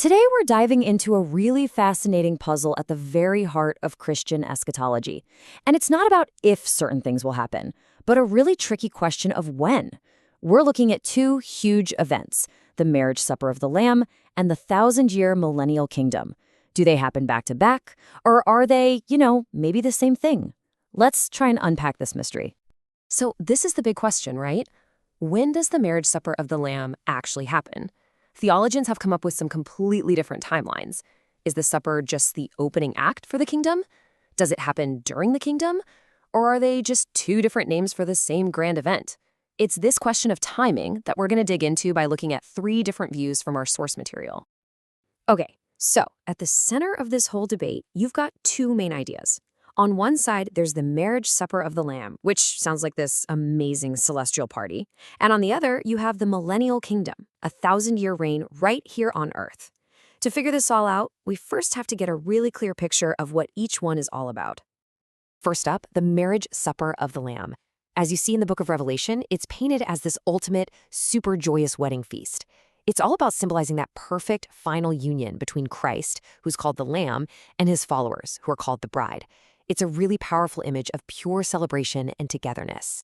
Today we're diving into a really fascinating puzzle at the very heart of Christian eschatology. And it's not about if certain things will happen, but a really tricky question of when. We're looking at two huge events, the marriage supper of the Lamb and the 1,000-year millennial kingdom. Do they happen back to back, or are they, maybe the same thing? Let's try and unpack this mystery. So this is the big question, right? When does the marriage supper of the Lamb actually happen? Theologians have come up with some completely different timelines. Is the supper just the opening act for the kingdom? Does it happen during the kingdom? Or are they just two different names for the same grand event? It's this question of timing that we're going to dig into by looking at three different views from our source material. Okay, so at the center of this whole debate, you've got two main ideas. On one side, there's the marriage supper of the Lamb, which sounds like this amazing celestial party. And on the other, you have the millennial kingdom, a 1,000-year reign right here on Earth. To figure this all out, we first have to get a really clear picture of what each one is all about. First up, the marriage supper of the Lamb. As you see in the book of Revelation, it's painted as this ultimate, super joyous wedding feast. It's all about symbolizing that perfect final union between Christ, who's called the Lamb, and his followers, who are called the bride. It's a really powerful image of pure celebration and togetherness.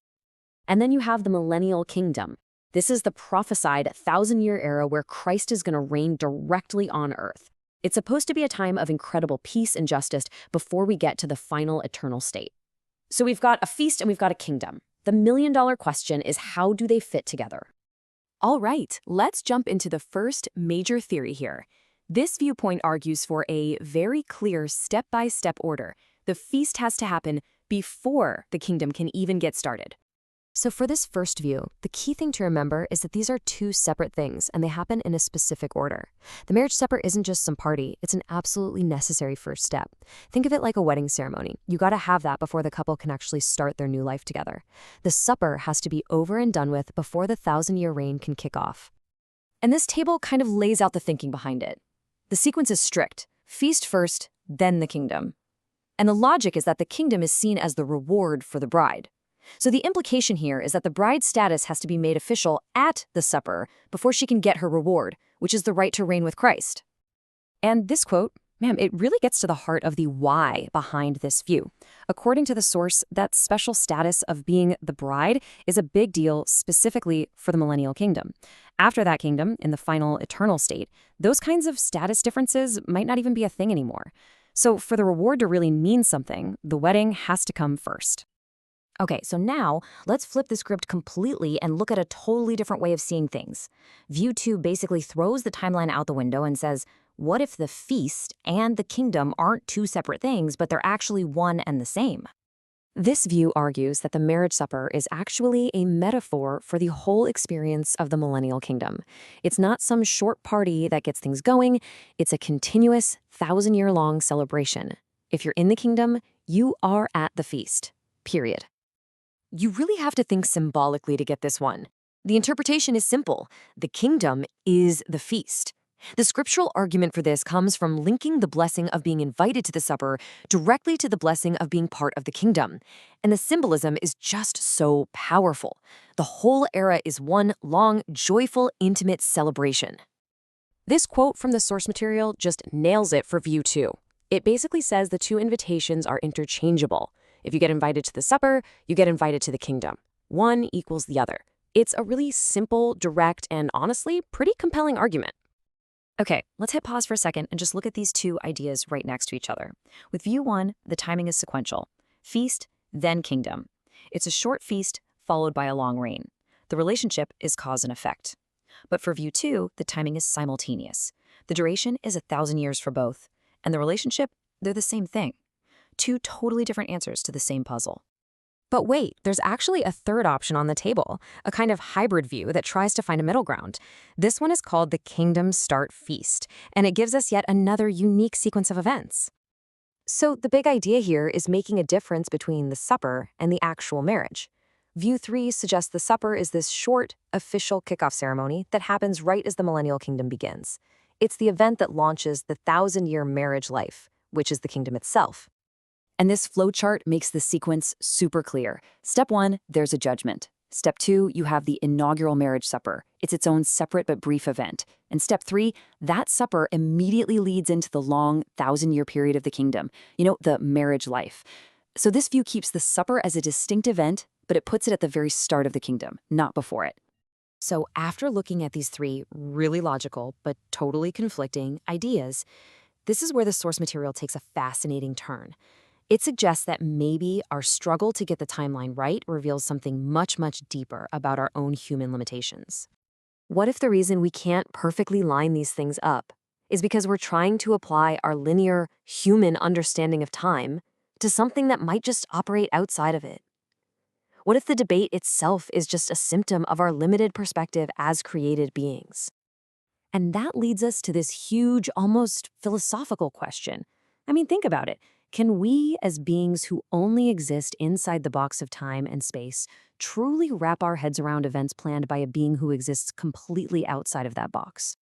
And then you have the millennial kingdom. This is the prophesied 1,000-year era where Christ is going to reign directly on earth. It's supposed to be a time of incredible peace and justice before we get to the final eternal state. So we've got a feast and we've got a kingdom. The million-dollar question is, how do they fit together? All right, let's jump into the first major theory here. This viewpoint argues for a very clear step-by-step order. The feast has to happen before the kingdom can even get started. So for this first view, the key thing to remember is that these are two separate things, and they happen in a specific order. The marriage supper isn't just some party, it's an absolutely necessary first step. Think of it like a wedding ceremony. You gotta have that before the couple can actually start their new life together. The supper has to be over and done with before the 1,000-year reign can kick off. And this table kind of lays out the thinking behind it. The sequence is strict. Feast first, then the kingdom. And the logic is that the kingdom is seen as the reward for the bride. So the implication here is that the bride's status has to be made official at the supper before she can get her reward, which is the right to reign with Christ. And this quote, it really gets to the heart of the why behind this view. According to the source, that special status of being the bride is a big deal specifically for the millennial kingdom. After that kingdom, in the final eternal state, those kinds of status differences might not even be a thing anymore. So for the reward to really mean something, the wedding has to come first. Okay, so now let's flip the script completely and look at a totally different way of seeing things. View 2 basically throws the timeline out the window and says, what if the feast and the kingdom aren't two separate things, but they're actually one and the same? This view argues that the marriage supper is actually a metaphor for the whole experience of the millennial kingdom. It's not some short party that gets things going. It's a continuous 1,000-year-long celebration. If you're in the kingdom, you are at the feast. Period. You really have to think symbolically to get this one. The interpretation is simple. The kingdom is the feast. The scriptural argument for this comes from linking the blessing of being invited to the supper directly to the blessing of being part of the kingdom. And the symbolism is just so powerful. The whole era is one long, joyful, intimate celebration. This quote from the source material just nails it for view 2. It basically says the two invitations are interchangeable. If you get invited to the supper, you get invited to the kingdom. One equals the other. It's a really simple, direct, and honestly, pretty compelling argument. Okay, let's hit pause for a second and just look at these two ideas right next to each other. With view 1, the timing is sequential. Feast, then kingdom. It's a short feast followed by a long reign. The relationship is cause and effect. But for view 2, the timing is simultaneous. The duration is 1,000 years for both. And the relationship, they're the same thing. Two totally different answers to the same puzzle. But wait, there's actually a third option on the table, a kind of hybrid view that tries to find a middle ground. This one is called the Kingdom Start Feast, and it gives us yet another unique sequence of events. So the big idea here is making a difference between the supper and the actual marriage. View 3 suggests the supper is this short, official kickoff ceremony that happens right as the millennial kingdom begins. It's the event that launches the 1,000-year marriage life, which is the kingdom itself. And this flowchart makes the sequence super clear. Step 1, there's a judgment. Step 2, you have the inaugural marriage supper. It's its own separate but brief event. And step 3, that supper immediately leads into the long 1,000-year period of the kingdom. The marriage life. So this view keeps the supper as a distinct event, but it puts it at the very start of the kingdom, not before it. So after looking at these three really logical but totally conflicting ideas, this is where the source material takes a fascinating turn. It suggests that maybe our struggle to get the timeline right reveals something much, much deeper about our own human limitations. What if the reason we can't perfectly line these things up is because we're trying to apply our linear, human understanding of time to something that might just operate outside of it? What if the debate itself is just a symptom of our limited perspective as created beings? And that leads us to this huge, almost philosophical question. I mean, think about it. Can we, as beings who only exist inside the box of time and space, truly wrap our heads around events planned by a being who exists completely outside of that box?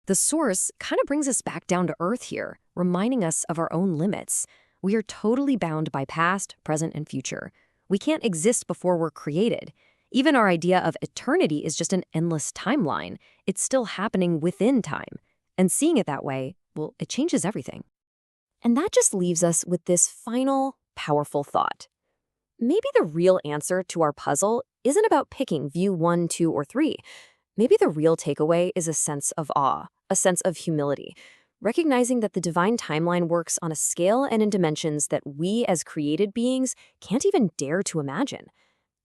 The source kind of brings us back down to earth here, reminding us of our own limits. We are totally bound by past, present, and future. We can't exist before we're created. Even our idea of eternity is just an endless timeline. It's still happening within time. And seeing it that way, well, it changes everything. And that just leaves us with this final, powerful thought. Maybe the real answer to our puzzle isn't about picking view 1, 2, or 3. Maybe the real takeaway is a sense of awe, a sense of humility, recognizing that the divine timeline works on a scale and in dimensions that we as created beings can't even dare to imagine.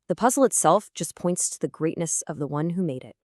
The puzzle itself just points to the greatness of the one who made it.